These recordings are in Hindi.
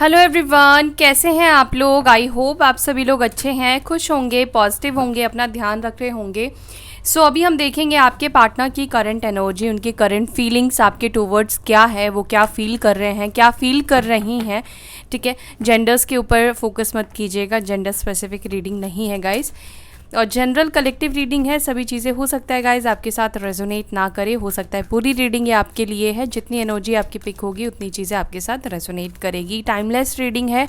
हेलो एवरीवन, कैसे हैं आप लोग। आई होप आप सभी लोग अच्छे हैं, खुश होंगे, पॉजिटिव होंगे, अपना ध्यान रख रहे होंगे। अभी हम देखेंगे आपके पार्टनर की करंट एनर्जी, उनकी करंट फीलिंग्स आपके टूवर्ड्स क्या है, वो क्या फील कर रहे हैं, क्या फील कर रही हैं। ठीक है, जेंडर्स के ऊपर फोकस मत कीजिएगा, जेंडर स्पेसिफिक रीडिंग नहीं है गाइस, और जनरल कलेक्टिव रीडिंग है। सभी चीज़ें हो सकता है गाइज आपके साथ रेजोनेट ना करे, हो सकता है पूरी रीडिंग ये आपके लिए है, जितनी एनर्जी आपकी पिक होगी उतनी चीज़ें आपके साथ रेजोनेट करेगी। टाइमलेस रीडिंग है,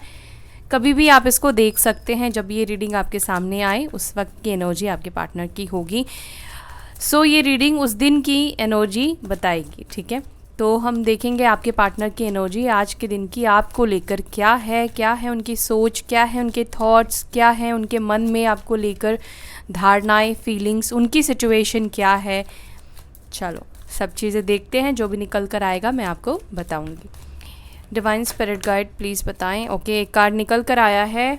कभी भी आप इसको देख सकते हैं। जब ये रीडिंग आपके सामने आए उस वक्त की एनर्जी आपके पार्टनर की होगी। ये रीडिंग उस दिन की एनर्जी बताएगी। ठीक है, तो हम देखेंगे आपके पार्टनर की एनर्जी आज के दिन की आपको लेकर क्या है उनकी सोच, क्या है उनके थॉट्स, क्या है उनके मन में आपको लेकर धारणाएं, फीलिंग्स, उनकी सिचुएशन क्या है। चलो सब चीज़ें देखते हैं, जो भी निकल कर आएगा मैं आपको बताऊंगी। डिवाइन स्पिरिट गाइड प्लीज़ बताएं। ओके, एक कार्ड निकल कर आया है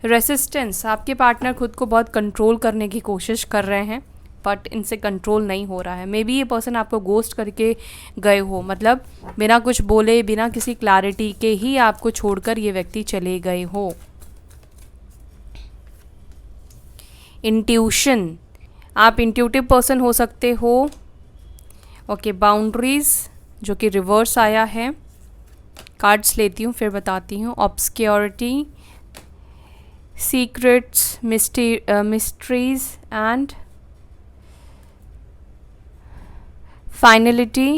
रेसिस्टेंस। आपके पार्टनर खुद को बहुत कंट्रोल करने की कोशिश कर रहे हैं, बट इनसे कंट्रोल नहीं हो रहा है। मे बी ये पर्सन आपको गोस्ट करके गए हो, मतलब बिना कुछ बोले, बिना किसी क्लैरिटी के ही आपको छोड़कर ये व्यक्ति चले गए हो। इंट्यूशन, आप इंट्यूटिव पर्सन हो सकते हो। ओके, बाउंड्रीज जो कि रिवर्स आया है। कार्ड्स लेती हूँ फिर बताती हूँ। Obscurity, secrets, mysteries and finality,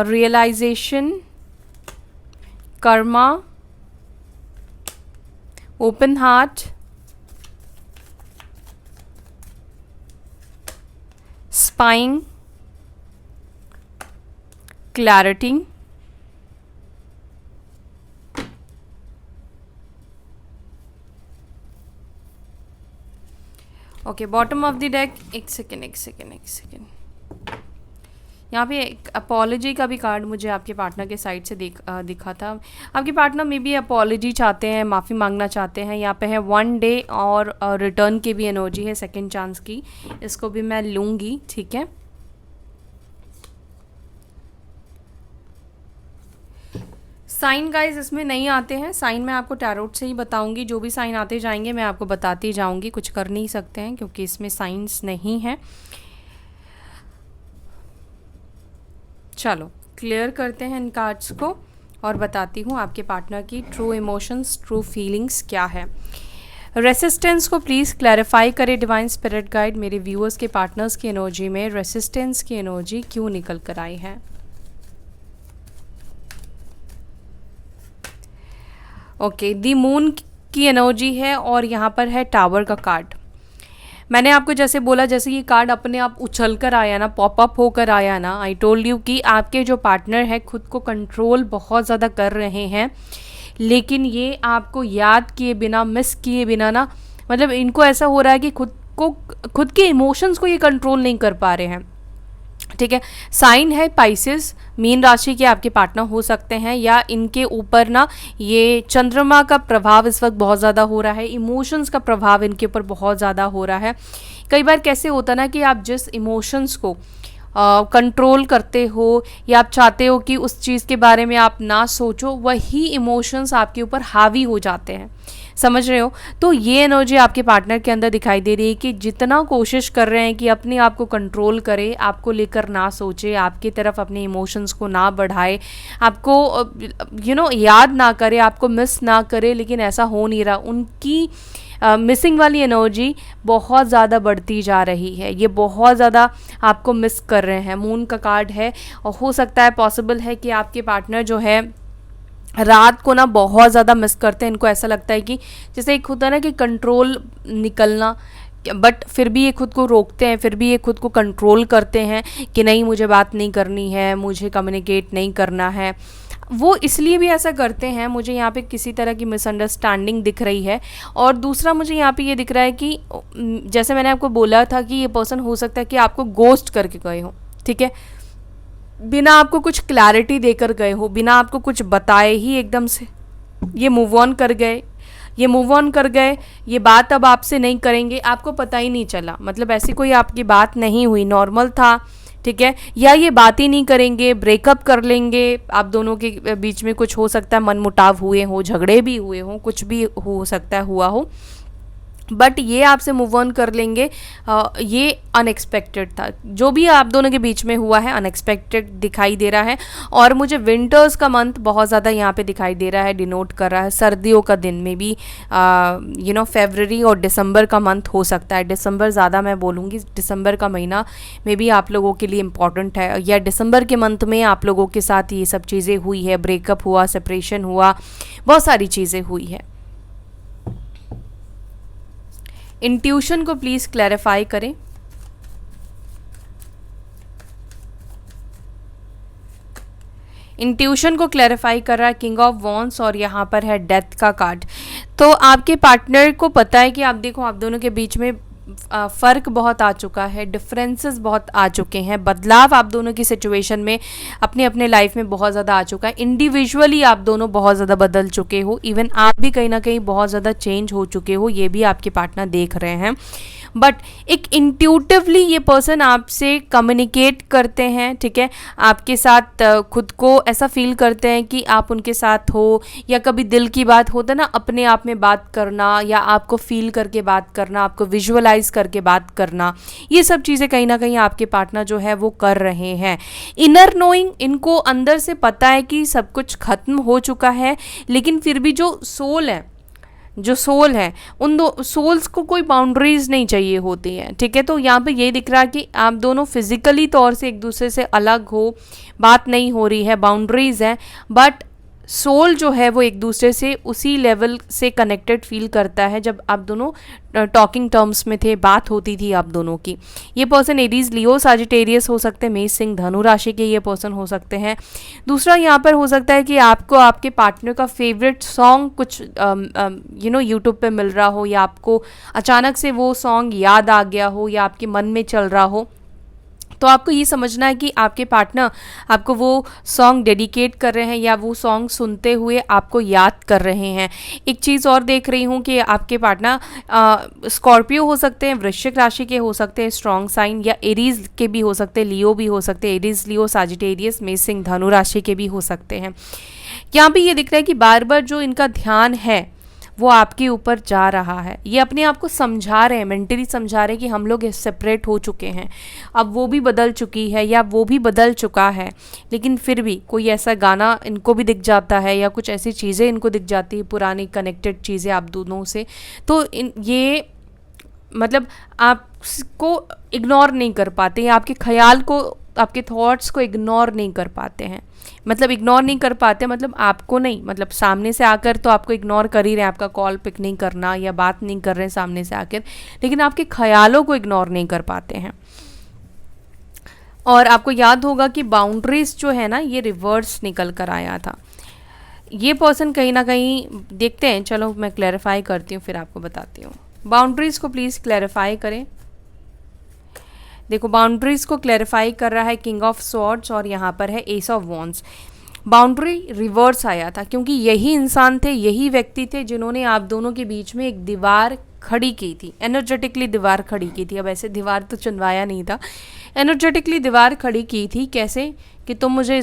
realization, karma, open heart, spine, clarity, okay, bottom of the deck. एक सेकेंड। यहाँ पे एक अपॉलॉजी का भी कार्ड मुझे आपके पार्टनर के साइड से दिखा था। आपके पार्टनर में भी अपॉलॉजी चाहते हैं, माफ़ी मांगना चाहते हैं। यहाँ पे है 1 डे और रिटर्न की भी एनर्जी है, सेकंड चांस की, इसको भी मैं लूँगी। ठीक है, साइन गाइज इसमें नहीं आते हैं, साइन मैं आपको टैरोट से ही बताऊंगी। जो भी साइन आते जाएंगे मैं आपको बताती जाऊंगी, कुछ कर नहीं सकते हैं क्योंकि इसमें साइंस नहीं है। चलो क्लियर करते हैं इन कार्ड्स को और बताती हूँ आपके पार्टनर की ट्रू इमोशंस, ट्रू फीलिंग्स क्या है। रेसिस्टेंस को प्लीज़ क्लैरिफाई करें डिवाइन स्पिरिट गाइड। मेरे व्यूअर्स के पार्टनर्स की एनर्जी में रेसिस्टेंस की एनर्जी क्यों निकल कर आई है। ओके, दी मून की एनर्जी है और यहाँ पर है टावर का कार्ड। मैंने आपको जैसे बोला, जैसे ये कार्ड अपने आप उछल कर आया ना, पॉपअप होकर आया ना, आई टोल्ड यू कि आपके जो पार्टनर है खुद को कंट्रोल बहुत ज़्यादा कर रहे हैं, लेकिन ये आपको याद किए बिना, मिस किए बिना ना, मतलब इनको ऐसा हो रहा है कि खुद के इमोशंस को ये कंट्रोल नहीं कर पा रहे हैं। ठीक है, साइन है पाइसेस, मीन राशि के आपके पार्टनर हो सकते हैं, या इनके ऊपर ना ये चंद्रमा का प्रभाव इस वक्त बहुत ज़्यादा हो रहा है, इमोशंस का प्रभाव इनके ऊपर बहुत ज़्यादा हो रहा है। कई बार कैसे होता ना कि आप जिस इमोशंस को कंट्रोल करते हो या आप चाहते हो कि उस चीज़ के बारे में आप ना सोचो, वही इमोशंस आपके ऊपर हावी हो जाते हैं, समझ रहे हो। तो ये एनर्जी आपके पार्टनर के अंदर दिखाई दे रही है कि जितना कोशिश कर रहे हैं कि अपने आप को कंट्रोल करे, आपको लेकर ना सोचे, आपकी तरफ अपने इमोशंस को ना बढ़ाए, आपको याद ना करे, आपको मिस ना करे, लेकिन ऐसा हो नहीं रहा। उनकी मिसिंग वाली एनर्जी बहुत ज़्यादा बढ़ती जा रही है, ये बहुत ज़्यादा आपको मिस कर रहे हैं। मून का कार्ड है और हो सकता है, पॉसिबल है कि आपके पार्टनर जो है रात को ना बहुत ज़्यादा मिस करते हैं। इनको ऐसा लगता है कि जैसे एक होता है ना कि कंट्रोल निकलना, बट फिर भी ये खुद को रोकते हैं, फिर भी ये खुद को कंट्रोल करते हैं कि नहीं, मुझे बात नहीं करनी है, मुझे कम्युनिकेट नहीं करना है। वो इसलिए भी ऐसा करते हैं, मुझे यहाँ पे किसी तरह की मिसअंडरस्टैंडिंग दिख रही है। और दूसरा मुझे यहाँ पे ये दिख रहा है कि जैसे मैंने आपको बोला था कि ये पर्सन हो सकता है कि आपको गोस्ट करके गए हो। ठीक है, बिना आपको कुछ क्लैरिटी देकर गए हो, बिना आपको कुछ बताए ही एकदम से ये मूव ऑन कर गए, ये बात अब आपसे नहीं करेंगे, आपको पता ही नहीं चला। मतलब ऐसी कोई आपकी बात नहीं हुई, नॉर्मल था, ठीक है, या ये बात ही नहीं करेंगे, ब्रेकअप कर लेंगे, आप दोनों के बीच में कुछ हो सकता है, मनमुटाव हुए हो, झगड़े भी हुए हो, कुछ भी हो सकता है हुआ हो, बट ये आपसे मूव ऑन कर लेंगे। ये अनएक्सपेक्टेड था, जो भी आप दोनों के बीच में हुआ है अनएक्सपेक्टेड दिखाई दे रहा है। और मुझे विंटर्स का मंथ बहुत ज़्यादा यहाँ पे दिखाई दे रहा है, डिनोट कर रहा है सर्दियों का दिन में भी, फरवरी और दिसंबर का मंथ हो सकता है। दिसंबर ज़्यादा मैं बोलूँगी, दिसंबर का महीना में भी आप लोगों के लिए इम्पॉर्टेंट है, या दिसंबर के मंथ में आप लोगों के साथ ये सब चीज़ें हुई है, ब्रेकअप हुआ, सेपरेशन हुआ, बहुत सारी चीज़ें हुई है। इंट्यूशन को प्लीज़ क्लैरिफाई करें। इंट्यूशन को क्लैरिफाई कर रहा है किंग ऑफ वॉन्ड्स, और यहाँ पर है डेथ का कार्ड। तो आपके पार्टनर को पता है कि आप देखो, आप दोनों के बीच में फ़र्क बहुत आ चुका है, डिफरेंसेस बहुत आ चुके हैं, बदलाव आप दोनों की सिचुएशन में अपने अपने लाइफ में बहुत ज़्यादा आ चुका है। इंडिविजुअली आप दोनों बहुत ज़्यादा बदल चुके हो, इवन आप भी कहीं ना कहीं बहुत ज़्यादा चेंज हो चुके हो, ये भी आपके पार्टनर देख रहे हैं। बट एक इंट्यूटिवली ये पर्सन आपसे कम्युनिकेट करते हैं, ठीक है, आपके साथ खुद को ऐसा फील करते हैं कि आप उनके साथ हो, या कभी दिल की बात होता है ना, अपने आप में बात करना, या आपको फील करके बात करना, आपको विजुअलाइज करके बात करना, ये सब चीज़ें कहीं ना कहीं आपके पार्टनर जो है वो कर रहे हैं। इनर नोइंग, इनको अंदर से पता है कि सब कुछ खत्म हो चुका है, लेकिन फिर भी जो सोल है, उन दो सोल्स को कोई बाउंड्रीज नहीं चाहिए होती है, ठीक है। तो यहाँ पे ये दिख रहा है कि आप दोनों फिजिकली तौर से एक दूसरे से अलग हो, बात नहीं हो रही है, बाउंड्रीज है, बट सोल जो है वो एक दूसरे से उसी लेवल से कनेक्टेड फील करता है जब आप दोनों टॉकिंग टर्म्स में थे, बात होती थी आप दोनों की। ये पर्सन एरीज, लियो, साजिटेरियस हो सकते हैं, मेष, सिंह, धनु राशि के ये पर्सन हो सकते हैं। दूसरा यहाँ पर हो सकता है कि आपको आपके पार्टनर का फेवरेट सॉन्ग कुछ यूट्यूब पे मिल रहा हो, या आपको अचानक से वो सॉन्ग याद आ गया हो, या आपके मन में चल रहा हो। तो आपको ये समझना है कि आपके पार्टनर आपको वो सॉन्ग डेडिकेट कर रहे हैं, या वो सॉन्ग सुनते हुए आपको याद कर रहे हैं। एक चीज़ और देख रही हूँ कि आपके पार्टनर स्कॉर्पियो हो सकते हैं, वृश्चिक राशि के हो सकते हैं, स्ट्रॉन्ग साइन, या एरीज के भी हो सकते हैं, लियो भी हो सकते हैं, एरीज, लियो, साजिटेरियस, मेष, सिंह, धनु राशि के भी हो सकते हैं। यहाँ पे ये दिख रहा है कि बार बार जो इनका ध्यान है वो आपके ऊपर जा रहा है, ये अपने आप को समझा रहे हैं, मेंटली समझा रहे हैं कि हम लोग सेपरेट हो चुके हैं, अब वो भी बदल चुकी है या वो भी बदल चुका है, लेकिन फिर भी कोई ऐसा गाना इनको भी दिख जाता है, या कुछ ऐसी चीज़ें इनको दिख जाती है, पुरानी कनेक्टेड चीज़ें आप दोनों से। तो ये मतलब आपको इग्नोर नहीं कर पाते, या आपके ख्याल को, आपके थॉट्स को इग्नोर नहीं कर पाते हैं। मतलब इग्नोर नहीं कर पाते, मतलब आपको नहीं, मतलब सामने से आकर तो आपको इग्नोर कर ही रहे हैं, आपका कॉल पिक नहीं करना या बात नहीं कर रहे हैं सामने से आकर, लेकिन आपके ख्यालों को इग्नोर नहीं कर पाते हैं। और आपको याद होगा कि बाउंड्रीज जो है ना, ये रिवर्स निकल कर आया था। ये पर्सन कहीं ना कहीं, देखते हैं, चलो मैं क्लैरिफाई करती हूँ फिर आपको बताती हूँ। बाउंड्रीज को प्लीज़ क्लैरिफाई करें। देखो, बाउंड्रीज को क्लैरिफाई कर रहा है किंग ऑफ स्वॉर्ड्स, और यहाँ पर है S of wands. Boundary reverse आया था क्योंकि यही इंसान थे, यही व्यक्ति थे जिन्होंने आप दोनों के बीच में एक दीवार खड़ी की थी, एनर्जेटिकली दीवार खड़ी की थी। अब ऐसे दीवार तो चुनवाया नहीं था, एनर्जेटिकली दीवार खड़ी की थी। कैसे? कि तुम मुझे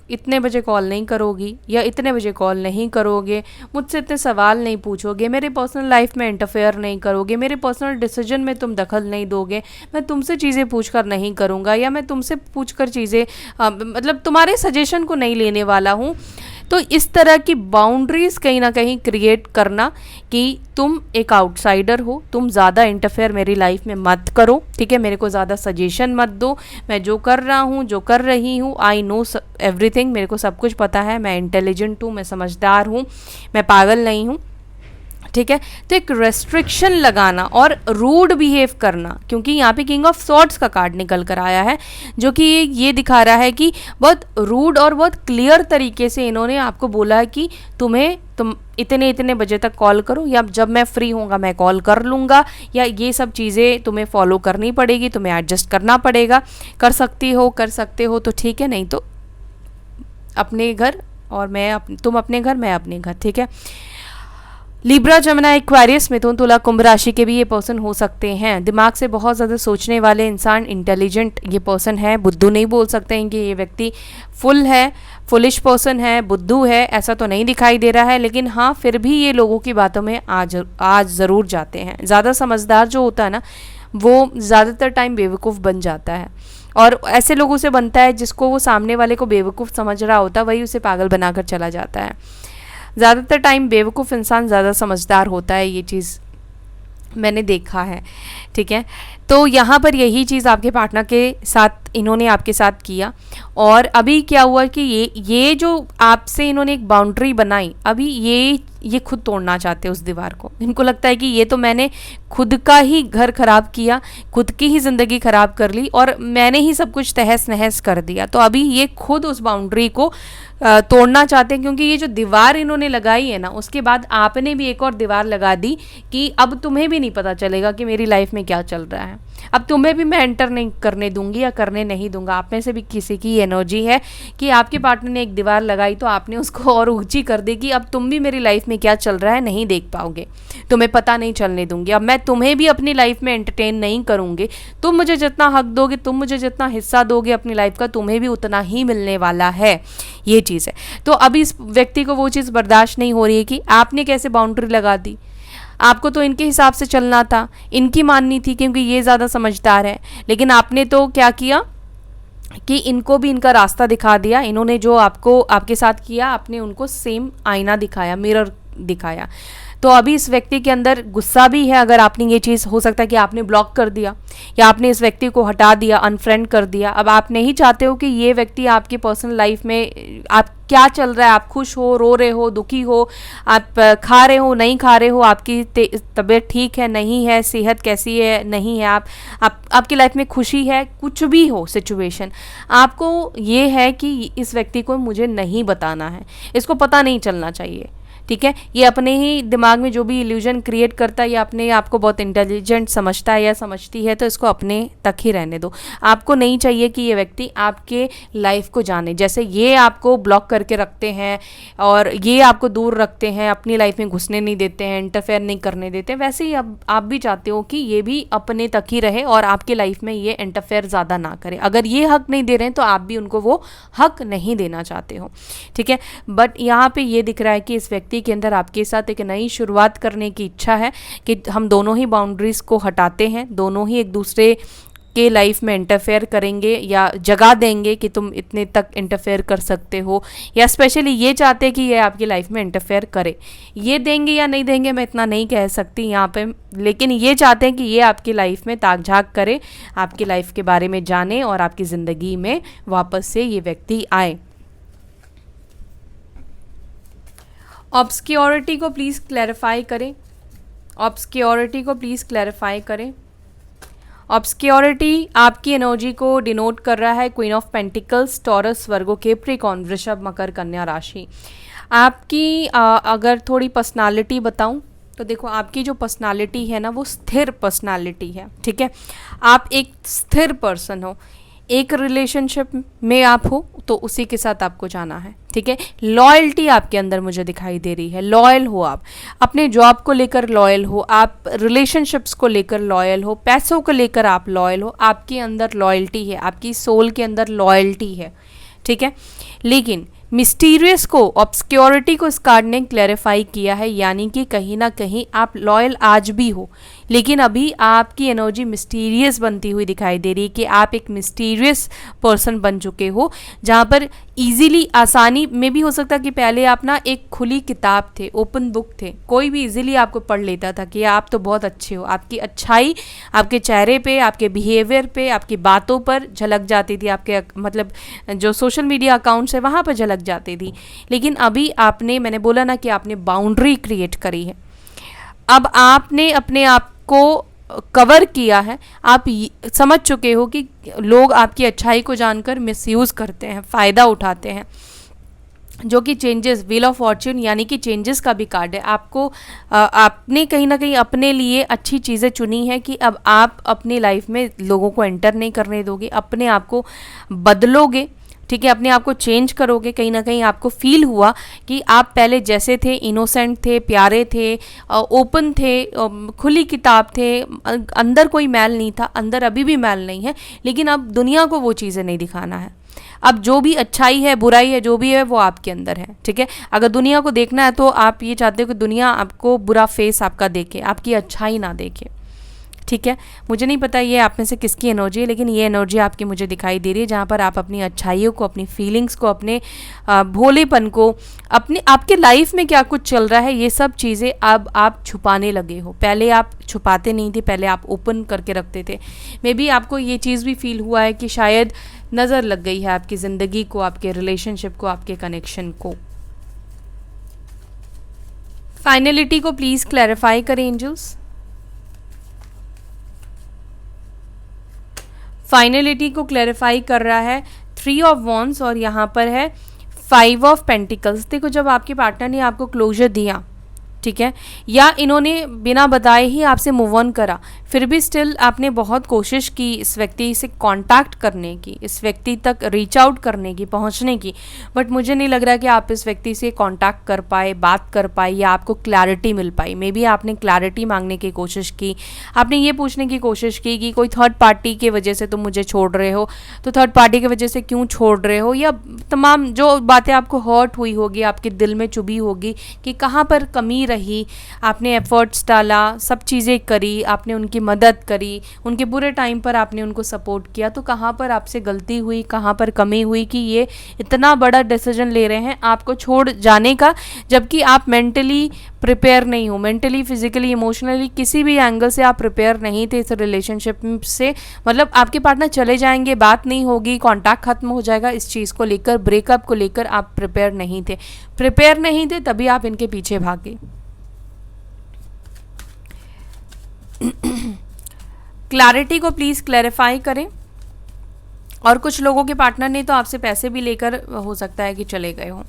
इतने बजे कॉल नहीं करोगी, या इतने बजे कॉल नहीं करोगे, मुझसे इतने सवाल नहीं पूछोगे, मेरे पर्सनल लाइफ में इंटरफेयर नहीं करोगे, मेरे पर्सनल डिसीजन में तुम दखल नहीं दोगे, मैं तुमसे चीज़ें पूछकर नहीं करूँगा, या मैं तुमसे पूछकर चीज़ें मतलब तुम्हारे सजेशन को नहीं लेने वाला हूँ। तो इस तरह की बाउंड्रीज कहीं ना कहीं क्रिएट करना कि तुम एक आउटसाइडर हो, तुम ज़्यादा इंटरफेयर मेरी लाइफ में मत करो, ठीक है, मेरे को ज़्यादा सजेशन मत दो, मैं जो कर रहा हूँ, जो कर रही हूँ, आई नो एवरीथिंग, मेरे को सब कुछ पता है, मैं इंटेलिजेंट हूँ, मैं समझदार हूँ, मैं पागल नहीं हूँ, ठीक है। तो एक रेस्ट्रिक्शन लगाना और रूड बिहेव करना, क्योंकि यहाँ पे किंग ऑफ सॉर्ड्स का कार्ड निकल कर आया है, जो कि ये दिखा रहा है कि बहुत रूड और बहुत क्लियर तरीके से इन्होंने आपको बोला है कि तुम इतने बजे तक कॉल करो, या जब मैं फ्री होऊंगा मैं कॉल कर लूँगा, या ये सब चीज़ें तुम्हें फॉलो करनी पड़ेगी, तुम्हें एडजस्ट करना पड़ेगा, कर सकते हो तो ठीक है, नहीं तो अपने घर, और तुम अपने घर, मैं अपने घर, ठीक है। लिब्रा, जमुना, एक्वेरियस, मिथुन, तुला, कुंभ राशि के भी ये पर्सन हो सकते हैं। दिमाग से बहुत ज़्यादा सोचने वाले इंसान, इंटेलिजेंट ये पर्सन है। बुद्धू नहीं बोल सकते हैं कि ये व्यक्ति फुल है, फुलिश पर्सन है, बुद्धू है, ऐसा तो नहीं दिखाई दे रहा है, लेकिन हाँ फिर भी ये लोगों की बातों में आज ज़रूर जाते हैं। ज़्यादा समझदार जो होता है ना, वो ज़्यादातर टाइम बेवकूफ़ बन जाता है, और ऐसे लोगों से बनता है जिसको वो सामने वाले को बेवकूफ़ समझ रहा होता है, वही उसे पागल बनाकर चला जाता है। ज़्यादातर टाइम बेवकूफ़ इंसान ज़्यादा समझदार होता है, ये चीज़ मैंने देखा है। ठीक है, तो यहाँ पर यही चीज़ आपके पार्टनर के साथ इन्होंने आपके साथ किया, और अभी क्या हुआ कि ये जो आपसे इन्होंने एक बाउंड्री बनाई, अभी ये खुद तोड़ना चाहते हैं उस दीवार को। इनको लगता है कि ये तो मैंने खुद का ही घर खराब किया, खुद की ही ज़िंदगी खराब कर ली, और मैंने ही सब कुछ तहस नहस कर दिया। तो अभी ये खुद उस बाउंड्री को तोड़ना चाहते हैं, क्योंकि ये जो दीवार इन्होंने लगाई है ना, उसके बाद आपने भी एक और दीवार लगा दी कि अब तुम्हें भी नहीं पता चलेगा कि मेरी लाइफ में क्या चल रहा है। अब तुम्हें भी मैं एंटर नहीं करने दूंगी या करने नहीं दूंगा। आप में से भी किसी की एनर्जी है कि आपके पार्टनर ने एक दीवार लगाई तो आपने उसको और ऊंची कर दी कि अब तुम भी मेरी लाइफ में क्या चल रहा है नहीं देख पाओगे, तुम्हें पता नहीं चलने दूंगी। अब मैं तुम्हें भी अपनी लाइफ में एंटरटेन नहीं करूंगी। तुम मुझे जितना हक दोगे, तुम मुझे जितना हिस्सा दोगे अपनी लाइफ का, तुम्हें भी उतना ही मिलने वाला है। ये चीज़ है। तो अभी इस व्यक्ति को वो चीज़ बर्दाश्त नहीं हो रही है कि आपने कैसे बाउंड्री लगा दी। आपको तो इनके हिसाब से चलना था, इनकी माननी थी, क्योंकि ये ज़्यादा समझदार है। लेकिन आपने तो क्या किया कि इनको भी इनका रास्ता दिखा दिया। इन्होंने जो आपके साथ किया, आपने उनको सेम आईना दिखाया, मिरर दिखाया। तो अभी इस व्यक्ति के अंदर गुस्सा भी है। अगर आपने ये चीज़, हो सकता है कि आपने ब्लॉक कर दिया या आपने इस व्यक्ति को हटा दिया, अनफ्रेंड कर दिया। अब आप नहीं चाहते हो कि ये व्यक्ति आपकी पर्सनल लाइफ में, आप क्या चल रहा है, आप खुश हो, रो रहे हो, दुखी हो, आप खा रहे हो, नहीं खा रहे हो, आपकी तबीयत ठीक है, नहीं है, सेहत कैसी है, नहीं है, आपकी लाइफ में खुशी है, कुछ भी हो सिचुएशन, आपको ये है कि इस व्यक्ति को मुझे नहीं बताना है, इसको पता नहीं चलना चाहिए। ठीक है, ये अपने ही दिमाग में जो भी इल्यूजन क्रिएट करता है, या अपने आप को बहुत इंटेलिजेंट समझता है या समझती है, तो इसको अपने तक ही रहने दो। आपको नहीं चाहिए कि ये व्यक्ति आपके लाइफ को जाने। जैसे ये आपको ब्लॉक करके रखते हैं और ये आपको दूर रखते हैं, अपनी लाइफ में घुसने नहीं देते हैं, इंटरफेयर नहीं करने देते हैं, वैसे ही अब आप भी चाहते हो कि ये भी अपने तक ही रहे और आपकी लाइफ में ये इंटरफेयर ज़्यादा ना करे। अगर ये हक नहीं दे रहे हैं तो आप भी उनको वो हक नहीं देना चाहते हो। ठीक है, बट यहाँ पे ये दिख रहा है कि इस व्यक्ति के अंदर आपके साथ एक नई शुरुआत करने की इच्छा है कि हम दोनों ही बाउंड्रीज को हटाते हैं, दोनों ही एक दूसरे के लाइफ में इंटरफेयर करेंगे या जगह देंगे कि तुम इतने तक इंटरफेयर कर सकते हो, या स्पेशली ये चाहते हैं कि ये आपकी लाइफ में इंटरफेयर करे। ये देंगे या नहीं देंगे मैं इतना नहीं कह सकती यहाँ पे, लेकिन ये चाहते हैं कि ये आपकी लाइफ में ताक झाक करे, आपकी लाइफ के बारे में जाने और आपकी ज़िंदगी में वापस से ये व्यक्ति आए। ऑब्सक्योरिटी को प्लीज़ क्लैरिफाई करें, ऑब्सक्योरिटी को प्लीज़ क्लैरिफाई करें। ऑब्सक्योरिटी आपकी एनर्जी को डिनोट कर रहा है queen of pentacles, taurus, Virgo, Capricorn, वृषभ, मकर, कन्या राशि। आपकी अगर थोड़ी पर्सनालिटी बताऊं तो देखो, आपकी जो पर्सनालिटी है ना, वो स्थिर पर्सनालिटी है। ठीक है, आप एक स्थिर पर्सन हो, एक रिलेशनशिप में आप हो तो उसी के साथ आपको जाना है। ठीक है, लॉयल्टी आपके अंदर मुझे दिखाई दे रही है, लॉयल हो आप, अपने जॉब को लेकर लॉयल हो, आप रिलेशनशिप्स को लेकर लॉयल हो, पैसों को लेकर आप लॉयल हो, आपके अंदर लॉयल्टी है, आपकी सोल के अंदर लॉयल्टी है। ठीक है, लेकिन मिस्टीरियस को, ऑब्सक्योरिटी को इस कार्ड ने क्लैरिफाई किया है, यानी कि कहीं ना कहीं आप लॉयल आज भी हो, लेकिन अभी आपकी एनर्जी मिस्टीरियस बनती हुई दिखाई दे रही है कि आप एक मिस्टीरियस पर्सन बन चुके हो, जहाँ पर इजीली, आसानी में भी हो सकता कि पहले आप ना एक खुली किताब थे, ओपन बुक थे, कोई भी इजीली आपको पढ़ लेता था कि आप तो बहुत अच्छे हो, आपकी अच्छाई आपके चेहरे पे, आपके बिहेवियर पे, आपकी बातों पर झलक जाती थी, आपके मतलब जो सोशल मीडिया अकाउंट्स है वहाँ पर झलक जाती थी। लेकिन अभी आपने, मैंने बोला ना कि आपने बाउंड्री क्रिएट करी है, अब आपने अपने आप को कवर किया है, आप समझ चुके हो कि लोग आपकी अच्छाई को जानकर मिसयूज़ करते हैं, फ़ायदा उठाते हैं, जो कि चेंजेस, व्हील ऑफ फॉर्च्यून यानी कि चेंजेस का भी कार्ड है। आपको आपने कहीं ना कहीं अपने लिए अच्छी चीज़ें चुनी है कि अब आप अपनी लाइफ में लोगों को एंटर नहीं करने दोगे, अपने आप को बदलोगे, ठीक है, अपने आप को चेंज करोगे, कहीं ना कहीं आपको फील हुआ कि आप पहले जैसे थे, इनोसेंट थे, प्यारे थे, ओपन थे, खुली किताब थे, अंदर कोई मैल नहीं था, अंदर अभी भी मैल नहीं है, लेकिन अब दुनिया को वो चीज़ें नहीं दिखाना है। अब जो भी अच्छाई है, बुराई है, जो भी है वो आपके अंदर है। ठीक है, अगर दुनिया को देखना है तो आप ये चाहते हो कि दुनिया आपको बुरा फेस आपका देखे, आपकी अच्छाई ना देखे। ठीक है, मुझे नहीं पता ये आप में से किसकी एनर्जी है, लेकिन ये एनर्जी आपकी मुझे दिखाई दे रही है, जहाँ पर आप अपनी अच्छाइयों को, अपनी फीलिंग्स को, अपने भोलेपन को, अपने आपके लाइफ में क्या कुछ चल रहा है, ये सब चीज़ें अब आप छुपाने लगे हो। पहले आप छुपाते नहीं थे, पहले आप ओपन करके रखते थे। मे बी आपको ये चीज़ भी फील हुआ है कि शायद नज़र लग गई है आपकी ज़िंदगी को, आपके रिलेशनशिप को, आपके कनेक्शन को। फाइनलिटी को प्लीज़ क्लैरिफाई करें एंजल्स। फाइनलिटी को क्लैरिफाई कर रहा है 3 ऑफ वॉन्ड्स और यहाँ पर है 5 ऑफ पेंटिकल्स। देखो, जब आपके पार्टनर ने आपको क्लोजर दिया, ठीक है, या इन्होंने बिना बताए ही आपसे मूव ऑन करा, फिर भी स्टिल आपने बहुत कोशिश की इस व्यक्ति से कांटेक्ट करने की, इस व्यक्ति तक रीच आउट करने की, पहुंचने की, बट मुझे नहीं लग रहा कि आप इस व्यक्ति से कांटेक्ट कर पाए, बात कर पाए, या आपको clarity mill pi. May be आपने क्लैरिटी मांगने की कोशिश की, आपने ये पूछने की कोशिश की कि कोई थर्ड पार्टी की वजह से तुम मुझे छोड़ रहे हो, तो थर्ड पार्टी की वजह से क्यों छोड़ रहे हो, या तमाम जो बातें आपको हर्ट हुई होगी, आपके दिल में चुभी होगी कि कहाँ पर कमी रही, आपने एफर्ट्स डाला, सब चीज़ें करी, आपने उनकी मदद करी, उनके बुरे टाइम पर आपने उनको सपोर्ट किया, तो कहाँ पर आपसे गलती हुई, कहाँ पर कमी हुई कि ये इतना बड़ा डिसीजन ले रहे हैं आपको छोड़ जाने का, जबकि आप मेंटली प्रिपेयर नहीं हो, मेंटली, फिजिकली, इमोशनली किसी भी एंगल से आप प्रिपेयर नहीं थे इस रिलेशनशिप से। मतलब आपके पार्टनर चले जाएंगे, बात नहीं होगी, कॉन्टैक्ट खत्म हो जाएगा, इस चीज़ को लेकर, ब्रेकअप को लेकर आप प्रिपेयर नहीं थे। प्रिपेयर नहीं थे तभी आप इनके पीछे भागे। क्लैरिटी को प्लीज़ क्लैरिफाई करें। और कुछ लोगों के पार्टनर ने तो आपसे पैसे भी लेकर हो सकता है कि चले गए हों।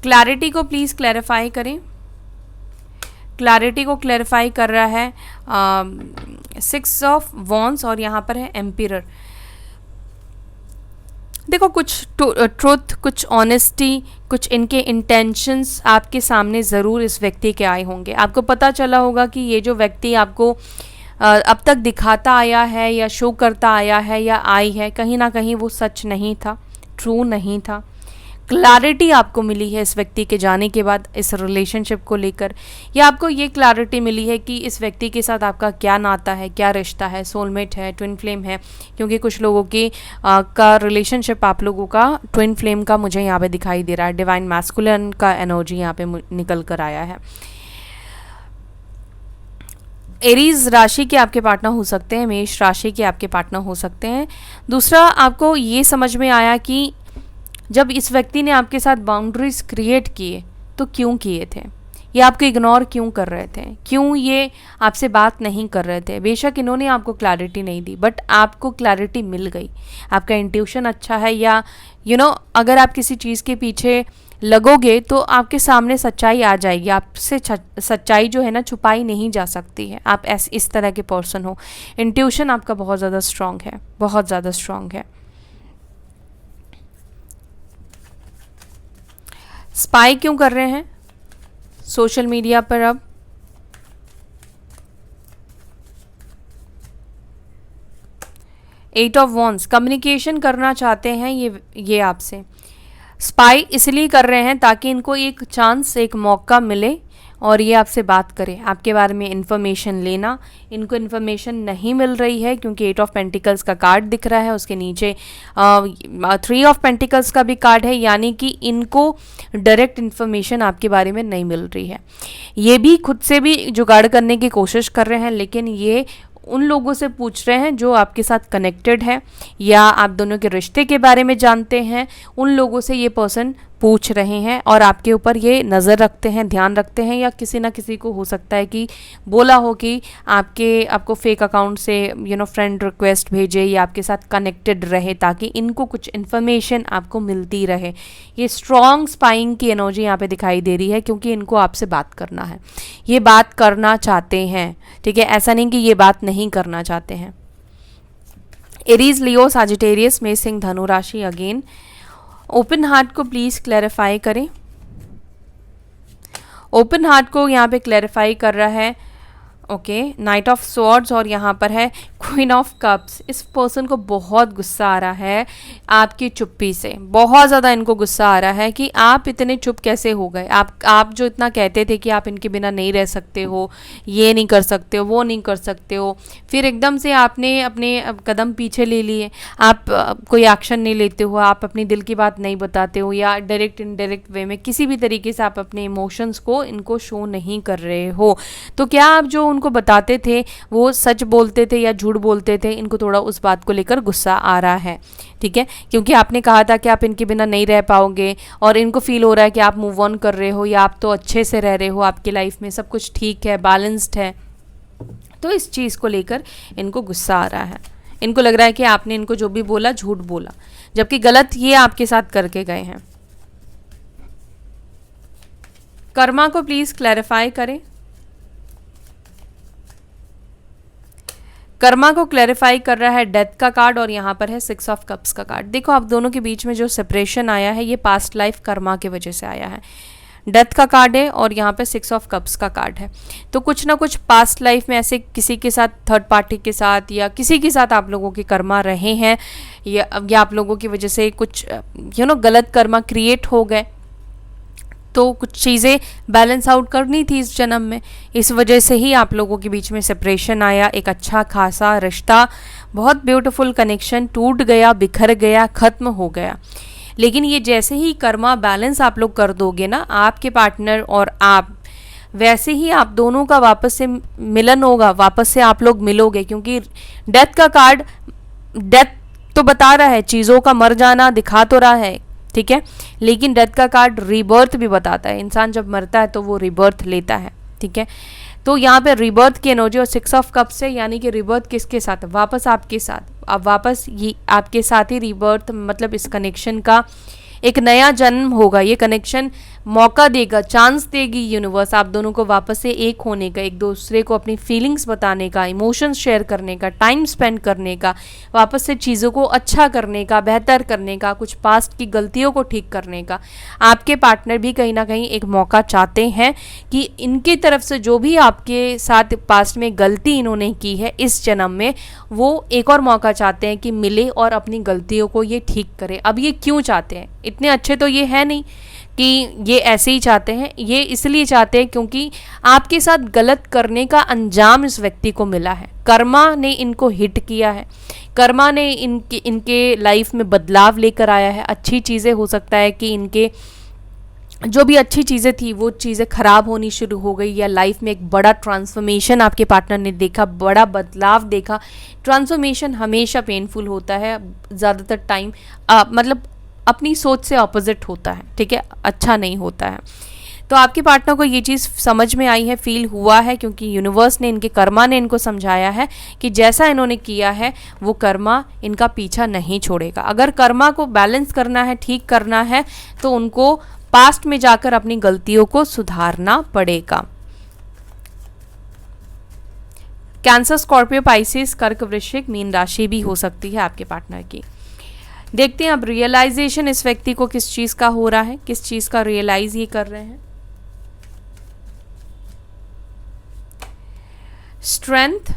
क्लैरिटी को प्लीज़ क्लैरिफाई करें। क्लैरिटी को क्लैरिफाई कर रहा है 6 ऑफ वॉन्ड्स और यहाँ पर है एम्पिरर। देखो, कुछ ट्रुथ, कुछ ऑनेस्टी, कुछ इनके इंटेंशंस आपके सामने ज़रूर इस व्यक्ति के आए होंगे। आपको पता चला होगा कि ये जो व्यक्ति आपको अब तक दिखाता आया है या शो करता आया है या आई है, कहीं ना कहीं वो सच नहीं था, ट्रू नहीं था। क्लैरिटी आपको मिली है इस व्यक्ति के जाने के बाद इस रिलेशनशिप को लेकर, या आपको ये क्लैरिटी मिली है कि इस व्यक्ति के साथ आपका क्या नाता है, क्या रिश्ता है, सोलमेट है, ट्विन फ्लेम है, क्योंकि कुछ लोगों की का रिलेशनशिप आप लोगों का ट्विन फ्लेम का मुझे यहाँ पे दिखाई दे रहा है। डिवाइन मैस्कुलिन का एनर्जी यहाँ पे निकल कर आया है। एरीज राशि के आपके पार्टनर हो सकते हैं, मेष राशि के आपके पार्टनर हो सकते हैं। दूसरा, आपको ये समझ में आया कि जब इस व्यक्ति ने आपके साथ बाउंड्रीज क्रिएट किए तो क्यों किए थे, ये आपको इग्नोर क्यों कर रहे थे, क्यों ये आपसे बात नहीं कर रहे थे। बेशक इन्होंने आपको क्लैरिटी नहीं दी, बट आपको क्लैरिटी मिल गई। आपका इंट्यूशन अच्छा है, या अगर आप किसी चीज़ के पीछे लगोगे तो आपके सामने सच्चाई आ जाएगी। आपसे सच्चाई जो है ना छुपाई नहीं जा सकती है। आप इस तरह के पर्सन हो। इंट्यूशन आपका बहुत ज़्यादा स्ट्रांग है, बहुत ज़्यादा स्ट्रांग है। स्पाई क्यों कर रहे हैं सोशल मीडिया पर अब? एट ऑफ वॉन्ड्स, कम्युनिकेशन करना चाहते हैं ये आपसे। स्पाई इसलिए कर रहे हैं ताकि इनको एक चांस, एक मौका मिले और ये आपसे बात करें, आपके बारे में इन्फॉर्मेशन लेना। इनको इन्फॉर्मेशन नहीं मिल रही है क्योंकि 8 ऑफ पेंटिकल्स का कार्ड दिख रहा है, उसके नीचे 3 ऑफ पेंटिकल्स का भी कार्ड है, यानी कि इनको डायरेक्ट इन्फॉर्मेशन आपके बारे में नहीं मिल रही है। ये भी खुद से भी जुगाड़ करने की कोशिश कर रहे हैं, लेकिन ये उन लोगों से पूछ रहे हैं जो आपके साथ कनेक्टेड है या आप दोनों के रिश्ते के बारे में जानते हैं। उन लोगों से ये पर्सन पूछ रहे हैं और आपके ऊपर ये नज़र रखते हैं, ध्यान रखते हैं, या किसी ना किसी को हो सकता है कि बोला हो कि आपको फेक अकाउंट से फ्रेंड रिक्वेस्ट भेजे या आपके साथ कनेक्टेड रहे ताकि इनको कुछ इन्फॉर्मेशन आपको मिलती रहे। ये स्ट्रॉन्ग स्पाइंग की एनर्जी यहाँ पे दिखाई दे रही है क्योंकि इनको आपसे बात करना है, ये बात करना चाहते हैं। ठीक है, ऐसा नहीं कि ये बात नहीं करना चाहते हैं। एरीज, लियो, साजिटेरियस, मेष, सिंह, धनु राशि अगेन। ओपन हार्ट को प्लीज क्लैरिफाई करें। ओपन हार्ट को यहाँ पे क्लैरिफाई कर रहा है ओके नाइट ऑफ स्वॉर्ड्स और यहाँ पर है क्वीन ऑफ कप्स। इस पर्सन को बहुत गुस्सा आ रहा है आपकी चुप्पी से, बहुत ज़्यादा इनको गुस्सा आ रहा है कि आप इतने चुप कैसे हो गए। आप जो इतना कहते थे कि आप इनके बिना नहीं रह सकते हो, ये नहीं कर सकते हो, वो नहीं कर सकते हो, फिर एकदम से आपने अपने कदम पीछे ले लिए। आप कोई एक्शन नहीं लेते हो, आप अपनी दिल की बात नहीं बताते हो, या डायरेक्ट इनडायरेक्ट वे में किसी भी तरीके से आप अपने इमोशंस को इनको शो नहीं कर रहे हो। तो क्या आप जो उनको बताते थे वो सच बोलते थे या झूठ बोलते थे, इनको थोड़ा उस बात को लेकर गुस्सा आ रहा है, ठीक है। क्योंकि आपने कहा था कि आप इनके बिना नहीं रह पाओगे और इनको फील हो रहा है कि आप मूव ऑन कर रहे हो या आप तो अच्छे से रह रहे हो, आपकी लाइफ में सब कुछ ठीक है, बैलेंस्ड है। तो इस चीज़ को लेकर इनको गुस्सा आ रहा है। इनको लग रहा है कि आपने इनको जो भी बोला झूठ बोला, जबकि गलत ये आपके साथ करके गए हैं। कर्मा को प्लीज क्लैरिफाई करें। कर्मा को क्लैरिफाई कर रहा है डेथ का कार्ड और यहाँ पर है 6 ऑफ कप्स का कार्ड। देखो आप दोनों के बीच में जो सेपरेशन आया है ये पास्ट लाइफ कर्मा के वजह से आया है। डेथ का कार्ड है और यहाँ पे 6 ऑफ कप्स का कार्ड है। तो कुछ ना कुछ पास्ट लाइफ में ऐसे किसी के साथ, थर्ड पार्टी के साथ या किसी के साथ आप लोगों के कर्मा रहे हैं, या आप लोगों की वजह से कुछ गलत कर्मा क्रिएट हो गए। तो कुछ चीज़ें बैलेंस आउट करनी थी इस जन्म में, इस वजह से ही आप लोगों के बीच में सेपरेशन आया। एक अच्छा खासा रिश्ता, बहुत ब्यूटीफुल कनेक्शन टूट गया, बिखर गया, ख़त्म हो गया। लेकिन ये जैसे ही कर्मा बैलेंस आप लोग कर दोगे ना, आपके पार्टनर और आप, वैसे ही आप दोनों का वापस से मिलन होगा, वापस से आप लोग मिलोगे। क्योंकि डेथ का कार्ड, डेथ तो बता रहा है, चीज़ों का मर जाना दिखा तो रहा है, ठीक है, लेकिन डेथ का कार्ड रीबर्थ भी बताता है। इंसान जब मरता है तो वो रीबर्थ लेता है, ठीक है। तो यहाँ पे रीबर्थ की एनर्जी और 6 ऑफ कप्स है, यानी कि रीबर्थ किसके साथ, वापस आपके साथ। अब वापस ये आपके साथ ही रीबर्थ, मतलब इस कनेक्शन का एक नया जन्म होगा। ये कनेक्शन मौका देगा, चांस देगी यूनिवर्स आप दोनों को वापस से एक होने का, एक दूसरे को अपनी फीलिंग्स बताने का, इमोशंस शेयर करने का, टाइम स्पेंड करने का, वापस से चीज़ों को अच्छा करने का, बेहतर करने का, कुछ पास्ट की गलतियों को ठीक करने का। आपके पार्टनर भी कहीं ना कहीं एक मौका चाहते हैं कि इनकी तरफ से जो भी आपके साथ पास्ट में गलती इन्होंने की है इस जन्म में, वो एक और मौका चाहते हैं कि मिले और अपनी गलतियों को ये ठीक करे। अब ये क्यों चाहते हैं, इतने अच्छे तो ये है नहीं कि ये ऐसे ही चाहते हैं, ये इसलिए चाहते हैं क्योंकि आपके साथ गलत करने का अंजाम इस व्यक्ति को मिला है। कर्मा ने इनको हिट किया है, कर्मा ने इनके लाइफ में बदलाव लेकर आया है। अच्छी चीज़ें, हो सकता है कि इनके जो भी अच्छी चीज़ें थी वो चीज़ें ख़राब होनी शुरू हो गई, या लाइफ में एक बड़ा ट्रांसफॉर्मेशन आपके पार्टनर ने देखा, बड़ा बदलाव देखा। ट्रांसफॉर्मेशन हमेशा पेनफुल होता है, ज़्यादातर टाइम मतलब अपनी सोच से ऑपोजिट होता है, ठीक है, अच्छा नहीं होता है। तो आपके पार्टनर को ये चीज़ समझ में आई है, फील हुआ है, क्योंकि यूनिवर्स ने, इनके कर्मा ने इनको समझाया है कि जैसा इन्होंने किया है वो कर्मा इनका पीछा नहीं छोड़ेगा। अगर कर्मा को बैलेंस करना है, ठीक करना है, तो उनको पास्ट में जाकर अपनी गलतियों को सुधारना पड़ेगा। कैंसर, स्कॉर्पियो, पाइसिस, कर्क, वृश्चिक, मीन राशि भी हो सकती है आपके पार्टनर की। देखते हैं अब रियलाइजेशन इस व्यक्ति को किस चीज़ का हो रहा है, किस चीज़ का रियलाइज ये कर रहे हैं। स्ट्रेंथ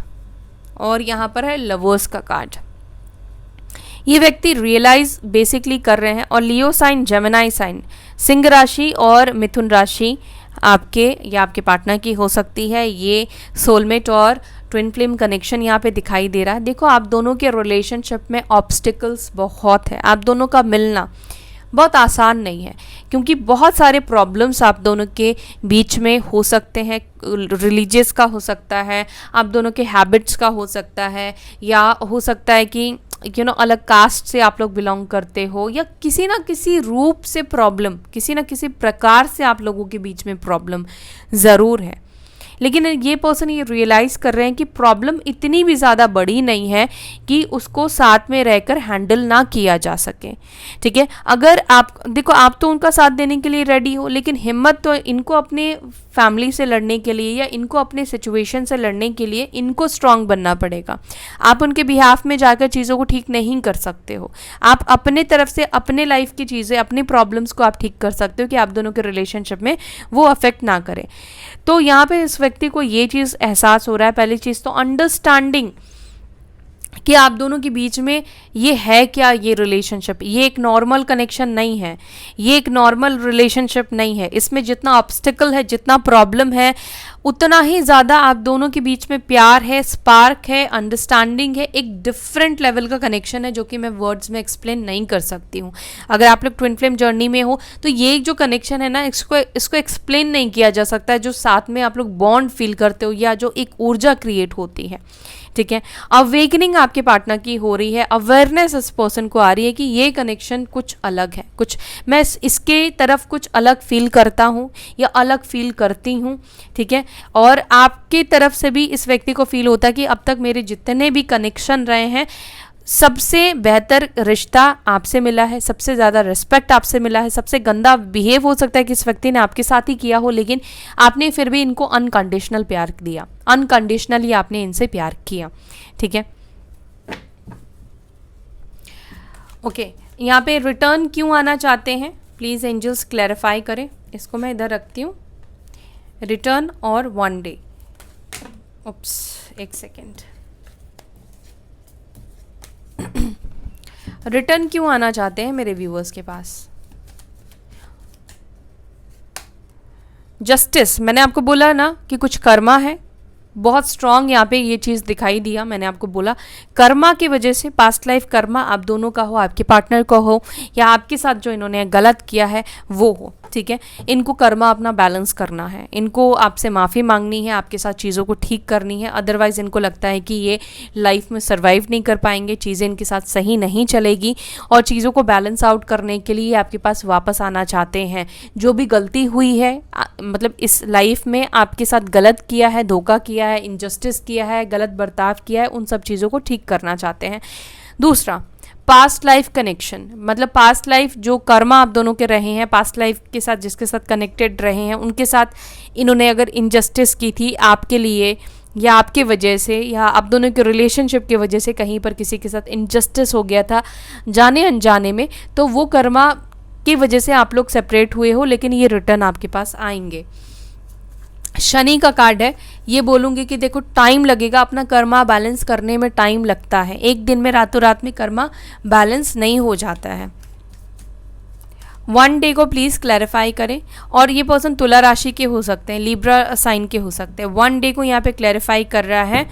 और यहाँ पर है लवर्स का कार्ड। ये व्यक्ति रियलाइज बेसिकली कर रहे हैं। और लियो साइन, जेमिनाई साइन, सिंह राशि और मिथुन राशि आपके या आपके पार्टनर की हो सकती है। ये सोलमेट और ट्विन फ्लेम कनेक्शन यहाँ पे दिखाई दे रहा है। देखो आप दोनों के रिलेशनशिप में ऑब्स्टिकल्स बहुत है, आप दोनों का मिलना बहुत आसान नहीं है, क्योंकि बहुत सारे प्रॉब्लम्स आप दोनों के बीच में हो सकते हैं। रिलीजियस का हो सकता है, आप दोनों के हैबिट्स का हो सकता है, या हो सकता है कि अलग कास्ट से आप लोग बिलोंग करते हो, या किसी ना किसी रूप से प्रॉब्लम, किसी ना किसी प्रकार से आप लोगों के बीच में प्रॉब्लम ज़रूर है। लेकिन ये पर्सन ये रियलाइज़ कर रहे हैं कि प्रॉब्लम इतनी भी ज़्यादा बड़ी नहीं है कि उसको साथ में रहकर हैंडल ना किया जा सके। ठीक है, अगर आप देखो, आप तो उनका साथ देने के लिए रेडी हो, लेकिन हिम्मत तो इनको अपने फैमिली से लड़ने के लिए या इनको अपने सिचुएशन से लड़ने के लिए इनको स्ट्रांग बनना पड़ेगा। आप उनके बिहाफ में जाकर चीज़ों को ठीक नहीं कर सकते हो। आप अपने तरफ से अपने लाइफ की चीज़ें, अपनी प्रॉब्लम्स को आप ठीक कर सकते हो कि आप दोनों के रिलेशनशिप में वो अफेक्ट ना करे। तो यहाँ पे इस व्यक्ति को ये चीज़ एहसास हो रहा है। पहली चीज़ तो अंडरस्टैंडिंग कि आप दोनों के बीच में ये है क्या, ये रिलेशनशिप, ये एक नॉर्मल कनेक्शन नहीं है, ये एक नॉर्मल रिलेशनशिप नहीं है। इसमें जितना ऑब्स्टिकल है, जितना प्रॉब्लम है, उतना ही ज़्यादा आप दोनों के बीच में प्यार है, स्पार्क है, अंडरस्टैंडिंग है, एक डिफरेंट लेवल का कनेक्शन है जो कि मैं वर्ड्स में एक्सप्लेन नहीं कर सकती हूँ। अगर आप लोग ट्विन फ्लेम जर्नी में हो तो ये जो कनेक्शन है ना, इसको एक्सप्लेन नहीं किया जा सकता है, जो साथ में आप लोग बॉन्ड फील करते हो या जो एक ऊर्जा क्रिएट होती है। ठीक है, अवेकनिंग आपके पार्टनर की हो रही है, अवेयरनेस इस पर्सन को आ रही है कि ये कनेक्शन कुछ अलग है, कुछ मैं इसके तरफ कुछ अलग फील करता हूँ या अलग फील करती हूँ। ठीक है, और आपकी तरफ से भी इस व्यक्ति को फील होता है कि अब तक मेरे जितने भी कनेक्शन रहे हैं, सबसे बेहतर रिश्ता आपसे मिला है, सबसे ज़्यादा रिस्पेक्ट आपसे मिला है। सबसे गंदा बिहेव हो सकता है कि इस व्यक्ति ने आपके साथ ही किया हो, लेकिन आपने फिर भी इनको अनकंडीशनल प्यार दिया, अनकंडीशनली आपने इनसे प्यार किया। ठीक है, ओके, यहाँ पे रिटर्न क्यों आना चाहते हैं, प्लीज़ एंजल्स क्लैरिफाई करें। इसको मैं इधर रखती हूँ, रिटर्न और 1 डे। उप्स, एक सेकेंड। रिटर्न क्यों आना चाहते हैं मेरे व्यूअर्स के पास? जस्टिस, मैंने आपको बोला ना कि कुछ कर्मा है, बहुत स्ट्रांग यहाँ पे ये चीज़ दिखाई दिया। मैंने आपको बोला कर्मा की वजह से, पास्ट लाइफ कर्मा आप दोनों का हो, आपके पार्टनर का हो, या आपके साथ जो इन्होंने गलत किया है वो हो। ठीक है, इनको कर्मा अपना बैलेंस करना है, इनको आपसे माफ़ी मांगनी है, आपके साथ चीज़ों को ठीक करनी है। अदरवाइज़ इनको लगता है कि ये लाइफ में सर्वाइव नहीं कर पाएंगे, चीज़ें इनके साथ सही नहीं चलेगी, और चीज़ों को बैलेंस आउट करने के लिए आपके पास वापस आना चाहते हैं। जो भी गलती हुई है, मतलब इस लाइफ में आपके साथ गलत किया है, धोखा किया है, इनजस्टिस किया है, गलत बर्ताव किया है, उन सब चीज़ों को ठीक करना चाहते हैं। दूसरा, पास्ट लाइफ कनेक्शन, मतलब पास्ट लाइफ जो कर्मा आप दोनों के रहे हैं, पास्ट लाइफ के साथ जिसके साथ कनेक्टेड रहे हैं, उनके साथ इन्होंने अगर इनजस्टिस की थी आपके लिए या आपके वजह से, या आप दोनों के रिलेशनशिप की वजह से कहीं पर किसी के साथ इनजस्टिस हो गया था जाने अनजाने में, तो वो कर्मा की वजह से आप लोग सेपरेट हुए हो, लेकिन ये रिटर्न आपके पास आएंगे। शनि का कार्ड है, ये बोलूँगी कि देखो टाइम लगेगा, अपना कर्मा बैलेंस करने में टाइम लगता है, एक दिन में रातों रात में कर्मा बैलेंस नहीं हो जाता है। 1 डे को प्लीज़ क्लैरिफाई करें। और ये पर्सन तुला राशि के हो सकते हैं, लिब्रा साइन के हो सकते हैं। 1 डे को यहाँ पे क्लैरिफाई कर रहा है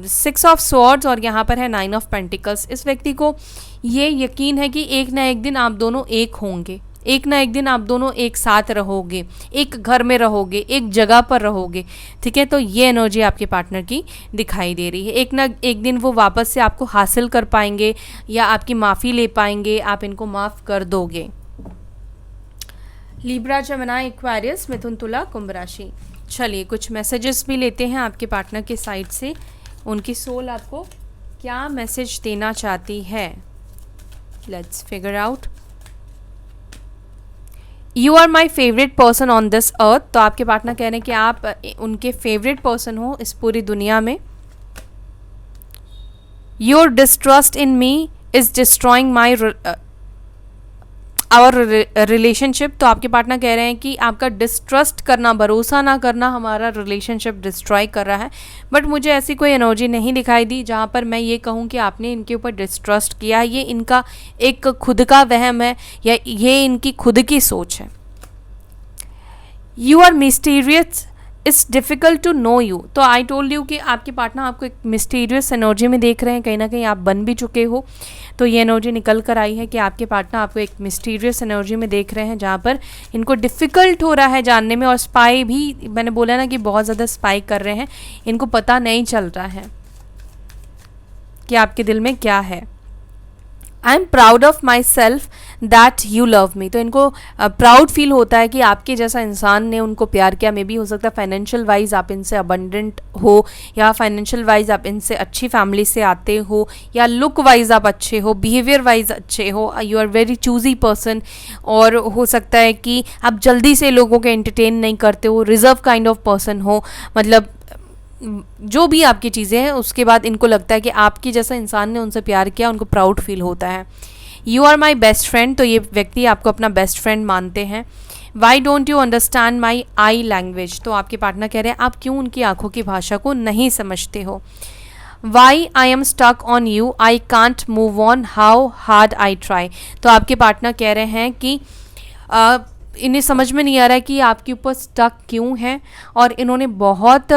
6 ऑफ स्वॉर्ड्स और यहाँ पर है 9 ऑफ पेंटिकल्स। इस व्यक्ति को ये यकीन है कि एक ना एक दिन आप दोनों एक होंगे, एक ना एक दिन आप दोनों एक साथ रहोगे, एक घर में रहोगे, एक जगह पर रहोगे। ठीक है, तो ये एनर्जी आपके पार्टनर की दिखाई दे रही है। एक ना एक दिन वो वापस से आपको हासिल कर पाएंगे या आपकी माफ़ी ले पाएंगे, आप इनको माफ़ कर दोगे। लिब्रा, जेमिनी, एक्वेरियस, मिथुन, तुला, कुंभ राशि। चलिए कुछ मैसेजेस भी लेते हैं आपके पार्टनर के साइड से, उनकी सोल आपको क्या मैसेज देना चाहती है। Let's figure out. You are my favourite person on this earth. तो आपके पार्टनर कह रहे हैं कि आप उनके फेवरेट पर्सन हो इस पूरी दुनिया में। Your distrust in me is destroying my our relationship. तो आपके पार्टनर कह रहे हैं कि आपका डिस्ट्रस्ट करना, भरोसा ना करना हमारा रिलेशनशिप डिस्ट्रॉय कर रहा है। बट मुझे ऐसी कोई एनर्जी नहीं दिखाई दी जहाँ पर मैं ये कहूँ कि आपने इनके ऊपर डिस्ट्रस्ट किया। ये इनका एक खुद का वहम है या ये इनकी खुद की सोच है। You are mysterious, it's difficult to know you. तो आई टोल्ड यू कि आपके पार्टनर आपको एक मिस्टीरियस एनर्जी में देख रहे हैं, कहीं ना कहीं आप बन भी चुके हो। तो ये एनर्जी निकल कर आई है कि आपके पार्टनर आपको एक मिस्टीरियस एनर्जी में देख रहे हैं जहाँ पर इनको डिफ़िकल्ट हो रहा है जानने में। और स्पाई भी, मैंने बोला ना कि बहुत ज़्यादा स्पाई कर रहे हैं, इनको पता नहीं चल रहा है कि आपके दिल में क्या है। I am proud of my self that you love me. तो इनको प्राउड फील होता है कि आपके जैसा इंसान ने उनको प्यार किया। मे बी हो सकता है फाइनेंशियल वाइज आप इनसे अबंडेंट हो, या फाइनेंशियल वाइज आप इनसे अच्छी फैमिली से आते हो, या लुक वाइज आप अच्छे हो, बिहेवियर वाइज अच्छे हो, you are very choosy person. और हो सकता है कि आप जल्दी से लोगों के एंटरटेन नहीं करते हो, रिजर्व काइंड ऑफ पर्सन हो। मतलब जो भी आपकी चीज़ें हैं, उसके बाद इनको लगता है कि आपके जैसा इंसान ने उनसे प्यार किया, उनको प्राउड फील होता है। You are my best friend, तो ये व्यक्ति आपको अपना बेस्ट फ्रेंड मानते हैं। Why don't you understand my eye language, तो आपके पार्टनर कह रहे हैं आप क्यों उनकी आंखों की भाषा को नहीं समझते हो। Why I am stuck on you, I can't move on how hard I try, तो आपके पार्टनर कह रहे हैं कि इन्हें समझ में नहीं आ रहा है कि आपके ऊपर स्टक क्यों है, और इन्होंने बहुत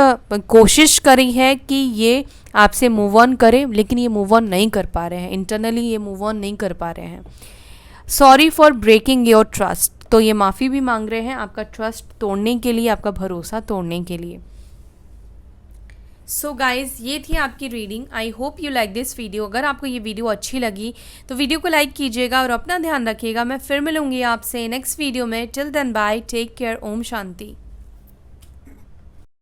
कोशिश करी है कि ये आपसे मूव ऑन करें, लेकिन ये मूव ऑन नहीं कर पा रहे हैं, इंटरनली ये मूव ऑन नहीं कर पा रहे हैं। Sorry for breaking your trust, तो ये माफ़ी भी मांग रहे हैं आपका ट्रस्ट तोड़ने के लिए, आपका भरोसा तोड़ने के लिए। सो गाइज़, ये थी आपकी reading. I hope you like this video. अगर आपको ये वीडियो अच्छी लगी तो वीडियो को लाइक कीजिएगा और अपना ध्यान रखिएगा। मैं फिर मिलूंगी आपसे नेक्स्ट वीडियो में। Till then bye, take care, ओम शांति।